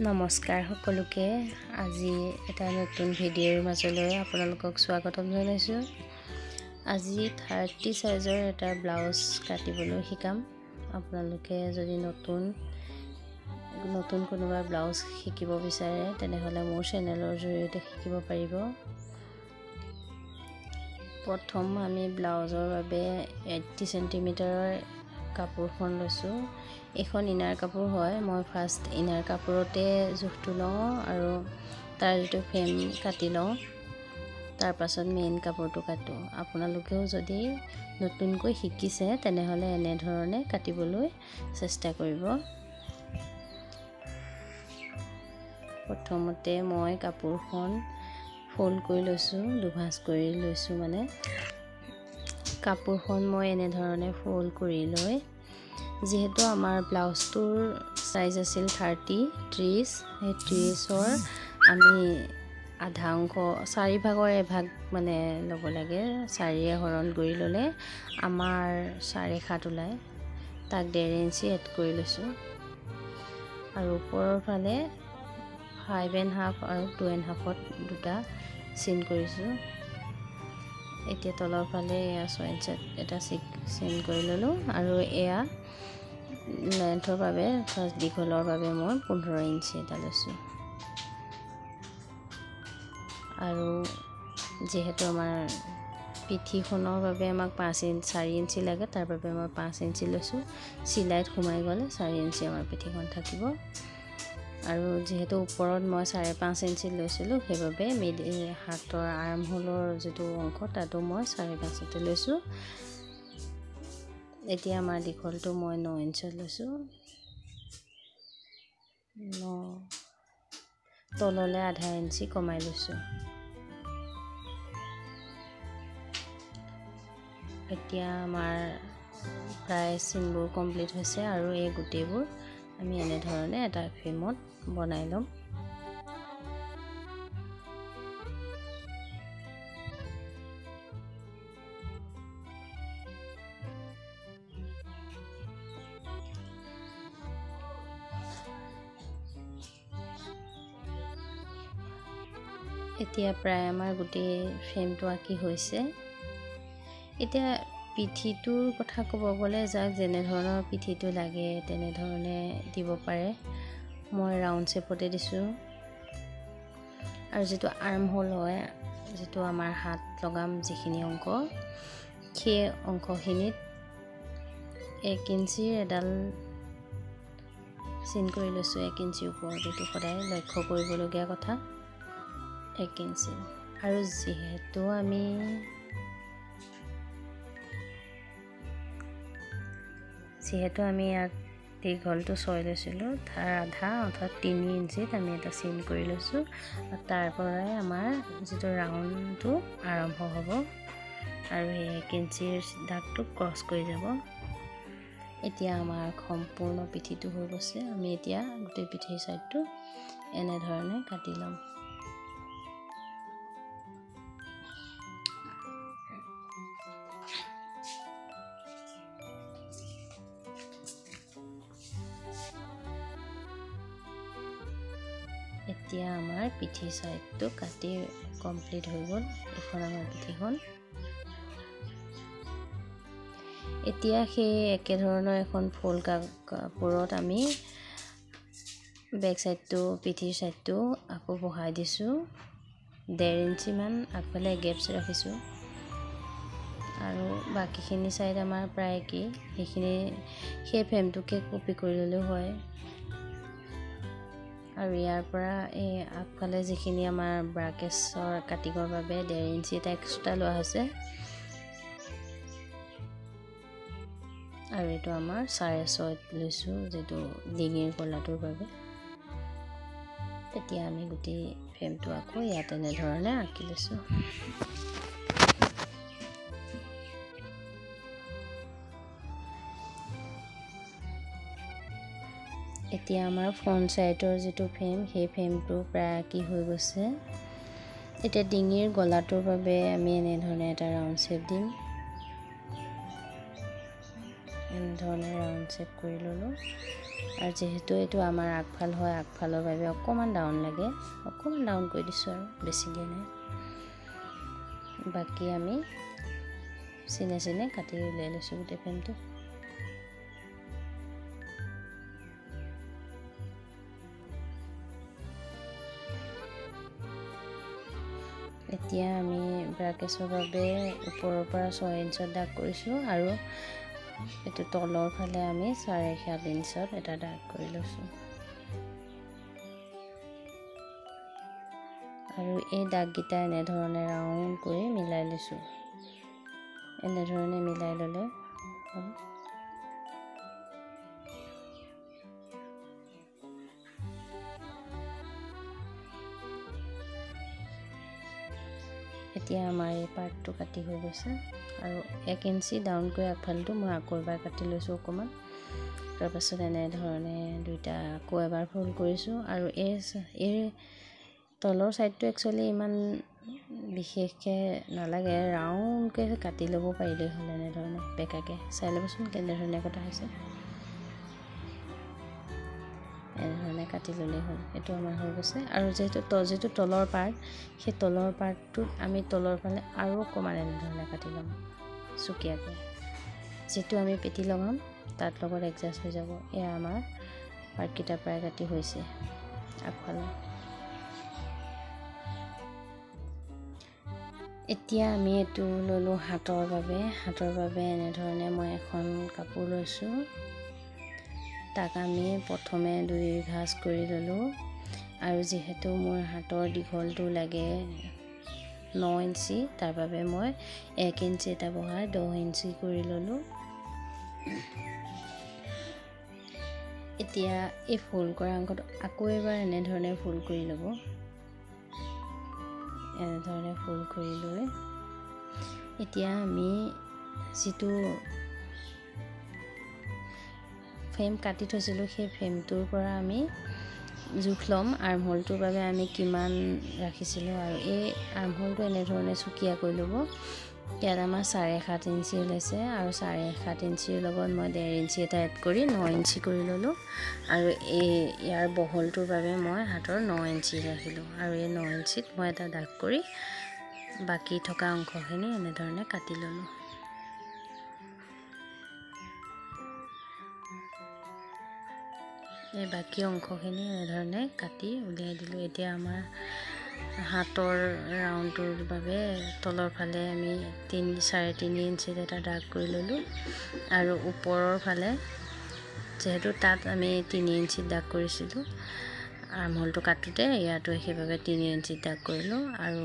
নমস্কাৰ সকলোকে আজি এটা নতুন ভিডিঅ'ৰ মাজলৈ আপোনালোকক স্বাগতম জনাইছোঁ। আজি 30 সাইজৰ এটা ব্লাউজ কাটিবলৈ শিকাম। আপোনালোকে যদি নতুন কোনোবা ব্লাউজ শিকিব বিচাৰে তেনেহলে মোৰ চেনেলৰ জৰিয়তে শিকিব পাৰিব। প্ৰথম আমি ব্লাউজৰ বাবে 80 সেন্টিমিটাৰৰ কাপোৰখন লৈছো। এখন ইনাৰ কাপোৰ হয়। মই ফাৰ্ষ্ট ইনাৰ কাপোৰতে জোখটো লওঁ আৰু তাৰ যেটো ফ্ৰেম কাটি লওঁ। তাৰ পাছত মেইন কাপোৰটো কাটো। আপোনালোকেও যদি নতুনকৈ শিকিছে তেনেহলে এনে ধৰণে কাটিবলৈ চেষ্টা কৰিব। প্ৰথমতে মই কাপোৰখন ফোল্ড কৰি লৈছো, দুভাঁজ কৰি লৈছো। মানে কাপোৰখন মই এনে ধৰণে ফোল্ড কৰি লৈ যেহেতু আমাৰ ব্লাউজটোৰ সাইজ আছিল 30 সেই 30ৰ আমি আধা অংশ 4 ভাগৰ এভাগ মানে ল'ব লাগে। 4 হৰণ কৰি ল'লে আমাৰ 7.5 ওলায়। তাক 1.5 ইঞ্চি এড কৰি লৈছো আৰু ওপৰৰ ফালে 5.5 আৰু 2.5ত দুটা চিন কৰিছো। এতিয়া তলৰ ফালে এয়া 6 ইঞ্চিত এটা চিন কৰি ললো আৰু এয়া লেন্থৰ বাবে ফাৰ্ষ্ট দীঘলৰ বাবে মই 15 ইঞ্চি এটা লৈছো। আৰু যেহেতু আমাৰ পিঠিখনৰ বাবে আমাক 4 ইঞ্চি লাগে, তাৰ বাবে মই 5 ইঞ্চি লৈছো। চিলাইত সোমাই গ'লে 4 ইঞ্চি আমাৰ পিঠিখন থাকিব। আৰু যেহেতু ওপৰত মই 5.5 ইঞ্চি লৈছিলো সেইবাবে হাতৰ আৰ্ম হোলৰ যেটো অংশ তাতো মই 5.5 লৈছো। এতিয়া আমাৰ দীঘলটো মই 9 ইঞ্চি লৈছো। তললে আধা ইঞ্চি কমাই লৈছো। এতিয়া আমাৰ প্ৰায় চিনবোৰ কমপ্লিট হৈছে আৰু এই গুটেবোৰ আমি এনে ধৰণে এটা ফ্ৰেমত বনাই লম। এতিয়া প্ৰায় আমাৰ গোটেই ফ্ৰেমটো আঁকি হৈছে। এতিয়া পিঠিটোৰ কথা ক'ব গ'লে যাক যেনে ধৰণৰ পিঠিটো লাগে তেনে ধৰণে দিব পাৰে। মই ৰাউণ্ড শেপতে দিছো। আৰু যেটো আৰ্ম হোল হয়, যেটো আমাৰ হাত লগাম যিখিনি অংশ, সেই অংশখিনিত 1 ইঞ্চিৰ এডাল চিন কৰি লৈছো। 1 ইঞ্চি ওপৰত, এইটো সদায় লক্ষ্য কৰিবলগীয়া কথা। 1 ইঞ্চি। আৰু যেহেতু আমি ইয়াত দীঘলটো 6 লৈছিলো, তাৰ আধা অৰ্থাৎ 3 ইঞ্চিত আমি এটা চিন কৰি লৈছো। আৰু তাৰ পৰাই আমাৰ যেটো ৰাউণ্ডটো আৰম্ভ হ'ব আৰু এই 1 ইঞ্চিৰ দাগটো ক্ৰছ কৰি যাব। এতিয়া আমাৰ সম্পূৰ্ণ পিঠিটো হৈ গৈছে। আমি এতিয়া গোটেই পিঠিৰ সাইডটো এনে ধৰণে কাটি লম। এতিয়া আমাৰ পিঠি সাইডটো কাটি কমপ্লিট হৈ গ'ল। এখন আমাৰ পিঠিখন। এতিয়া সেই একে ধৰণৰ এখন ফুল কাপোৰত আমি বেক সাইডটো পিঠিৰ সাইডটো আকৌ বহাই দিছো। 1.5 ইঞ্চি মান আগফালে গেপছ ৰাখিছো। আৰু বাকিখিনি সাইড আমাৰ প্ৰায় কি সেই ফ্ৰেমটোকে কপি কৰি ললেও হয়। আৰু ইয়াৰ পৰা এই আগফালে যিখিনি আমাৰ ব্ৰাকেছৰ কাটিঙৰ বাবে 1.5 ইঞ্চি এটা এক্সট্ৰা লোৱা হৈছে। আৰু এইটো আমাৰ 6.5 লৈছো, যেটো ডিঙিৰ গলাটোৰ বাবে। এতিয়া আমি গোটেই ফ্ৰেমটো আকৌ ইয়াত এনে ধৰণে আঁকি লৈছো। এতিয়া আমাৰ ফ্ৰণ্ট সাইডৰ যেটো ফ্ৰেম, সেই ফ্ৰেমটো প্ৰায় আঁকি হৈ গৈছে। এতিয়া ডিঙিৰ গলাটোৰ বাবে আমি এনে ধৰণে এটা ৰাউণ্ড শেপ দিম। এনেধৰণে ৰাউণ্ড শ্বেপ কৰি ল'লোঁ। আৰু যিহেতু এইটো আমাৰ আগফাল হয়, আগফালৰ বাবে অকণমান ডাউন লাগে, অকণমান ডাউন কৰি দিছোঁ আৰু বেছিকৈ নাই। বাকী আমি চিনে চিনে কাটি উলিয়াই লৈছোঁ গোটেই ফ্ৰেমটো। এতিয়া আমি ব্ৰাকেছৰ বাবে ওপৰৰ পৰা 6 ইঞ্চত দাগ কৰিছোঁ আৰু এইটো তলৰ ফালে আমি 7.5 ইঞ্চত এটা দাগ কৰি লৈছোঁ। আৰু এই দাগকেইটা এনেধৰণে ৰাউণ্ড কৰি মিলাই লৈছোঁ। এনেধৰণে মিলাই ল'লে এতিয়া আমাৰ এই পাৰ্টটো কাটি হৈ গৈছে। আৰু 1 ইঞ্চি ডাউন কৰি আগফালটো মই আকৌ এবাৰ কাটি লৈছোঁ অকণমান। তাৰপাছত এনেধৰণে দুইটা আকৌ এবাৰ ফোল্ড কৰিছোঁ। আৰু এই তলৰ ছাইডটো একচুৱেলি ইমান বিশেষকৈ নালাগে, ৰাউণ্ডকৈ কাটি ল'ব পাৰিলেই হ'ল। এনেধৰণে বেকাকৈ চাই ল'বচোন কেনেধৰণে কটা হৈছে। এনেধৰণে কাটি ল'লেই হ'ল। এইটো আমাৰ হৈ গৈছে। আৰু যিটো তলৰ পাৰ্ট, সেই তলৰ পাৰ্টটোত আমি তলৰ ফালে আৰু অকণমান এনেধৰণে কাটি ল'ম চুকীয়াকৈ। যিটো আমি পেটি লগাম তাত লগত এডজাষ্ট হৈ যাব। এয়া আমাৰ পাৰ্টকেইটা প্ৰায় কাটি হৈছে আগফালে। এতিয়া আমি এইটো ল'লোঁ হাতৰ বাবে। হাতৰ বাবে এনেধৰণে মই এখন কাপোৰ লৈছোঁ। তাক আমি প্ৰথমে 2 ভাঁজ কৰি ল'লোঁ। আৰু যিহেতু মোৰ হাতৰ দীঘলটো লাগে 9 ইঞ্চি, তাৰ বাবে মই 1 ইঞ্চি এটা বঢ়াই 10 ইঞ্চি কৰি ল'লোঁ। এতিয়া এই ফোল্ড কৰা অংশটো আকৌ এবাৰ এনেধৰণে ফোল্ড কৰি ল'ব। এনেধৰণে ফোল্ড কৰি লৈ এতিয়া আমি যিটো ফ্ৰেম কাটি থৈছিলোঁ সেই ফ্ৰেমটোৰ পৰা আমি জোখ ল'ম আৰ্মহোলটোৰ বাবে আমি কিমান ৰাখিছিলোঁ। আৰু এই আৰ্মহোলটো এনেধৰণে চুকীয়া কৰি ল'ব। ইয়াত আমাৰ 7.5 ইঞ্চি ওলাইছে আৰু 7.5 ইঞ্চিৰ লগত মই 1.5 ইঞ্চি এটা এড কৰি 9 ইঞ্চি কৰি ল'লোঁ। আৰু ইয়াৰ বহলটোৰ বাবে মই হাতৰ 9 ইঞ্চি ৰাখিলোঁ। আৰু এই 9 ইঞ্চিত মই এটা দাগ কৰি বাকী থকা অংশখিনি এনেধৰণে কাটি ল'লোঁ। এই বাকী অংশখিনি এনেধৰণে কাটি উলিয়াই দিলোঁ। এতিয়া আমাৰ হাতৰ ৰাউণ্ডটোৰ বাবে তলৰ ফালে আমি 3.5 ইঞ্চিত এটা দাগ কৰি ল'লোঁ। আৰু ওপৰৰ ফালে যিহেতু তাত আমি 3 ইঞ্চিত দাগ কৰিছিলোঁ আৰ্মহোলটো কাটোতে, ইয়াতো সেইবাবে 3 ইঞ্চিত দাগ কৰিলোঁ। আৰু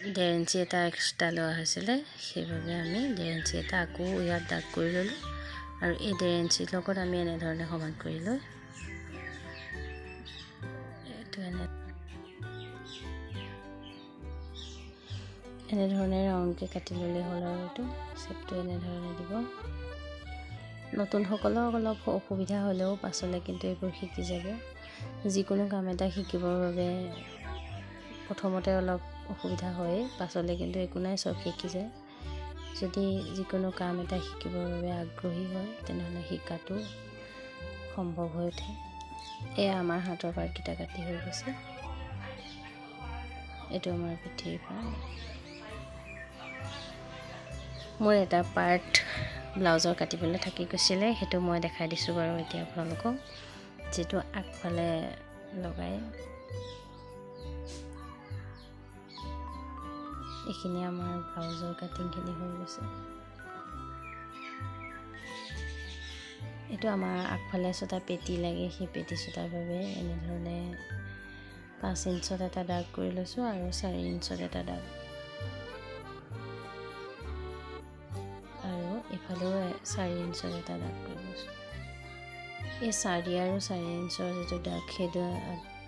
1.5 ইঞ্চি এটা এক্সট্ৰা লোৱা হৈছিলে, সেইবাবে আমি 1.5 ইঞ্চি এটা আকৌ ইয়াত দাগ কৰি ল'লোঁ। আৰু এই 1.5 ইঞ্চিৰ লগত আমি এনেধৰণে সমান কৰি লৈ এইটো এনেধৰণে ৰাউণ্ডকৈ কাটি ল'লেই হ'ল। আৰু এইটো শ্বেপটো এনেধৰণে দিব। নতুনসকলক অলপ অসুবিধা হ'লেও পাছলৈ কিন্তু এইবোৰ শিকি যাব। যিকোনো কাম এটা শিকিবৰ বাবে প্ৰথমতে অলপ অসুবিধা হয়, পাছলৈ কিন্তু একো নাই, চব শিকি যায়। যদি যিকোনো কাম এটা শিকিবৰ বাবে আগ্ৰহী হয় তেনেহ'লে শিকাটো সম্ভৱ হৈ উঠে। এয়া আমাৰ হাতৰ পাৰ্টকেইটা কাটি হৈ গৈছে। এইটো আমাৰ পিঠিৰ পাৰ্ট। মোৰ এটা পাৰ্ট ব্লাউজৰ কাটিবলৈ থাকি গৈছিলে, সেইটো মই দেখাই দিছোঁ বাৰু এতিয়া আপোনালোকক, যিটো আগফালে লগাই। এইখিনি আমাৰ ব্লাউজৰ কাটিংখিনি হৈ গৈছে। এইটো আমাৰ আগফালে চটা পেটি লাগে, সেই পেটি চটাৰ বাবে এনেধৰণে 5 ইঞ্চত এটা দাগ কৰি লৈছোঁ আৰু 4 ইঞ্চত এটা দাগ। আৰু এইফালেও 4 ইঞ্চত এটা দাগ কৰি লৈছোঁ। এই 4 আৰু 4 ইঞ্চৰ যিটো দাগ, সেই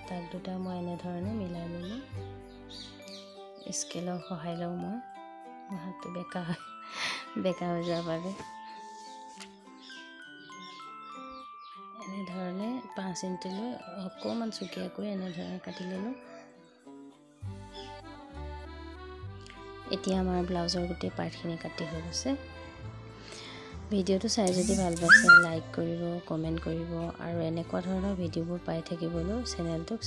দাগ দুটা মই এনেধৰণে মিলাই ল'লোঁ। স্কেলৰ সহায় লওঁ মই, মোৰ হাতটো বেকা হৈ যোৱাৰ বাবে। এনেধৰণে 5 ইঞ্চিলৈ অকণমান চুকীয়াকৈ এনেধৰণে কাটি ল'লোঁ। এতিয়া আমাৰ ব্লাউজৰ গোটেই পাৰ্টখিনি কাটি হৈ গৈছে। ভিডিঅ'টো চাই যদি ভাল পাইছে লাইক কৰিব, কমেণ্ট কৰিব আৰু এনেকুৱা ধৰণৰ ভিডিঅ'বোৰ পাই থাকিবলৈ চেনেলটোক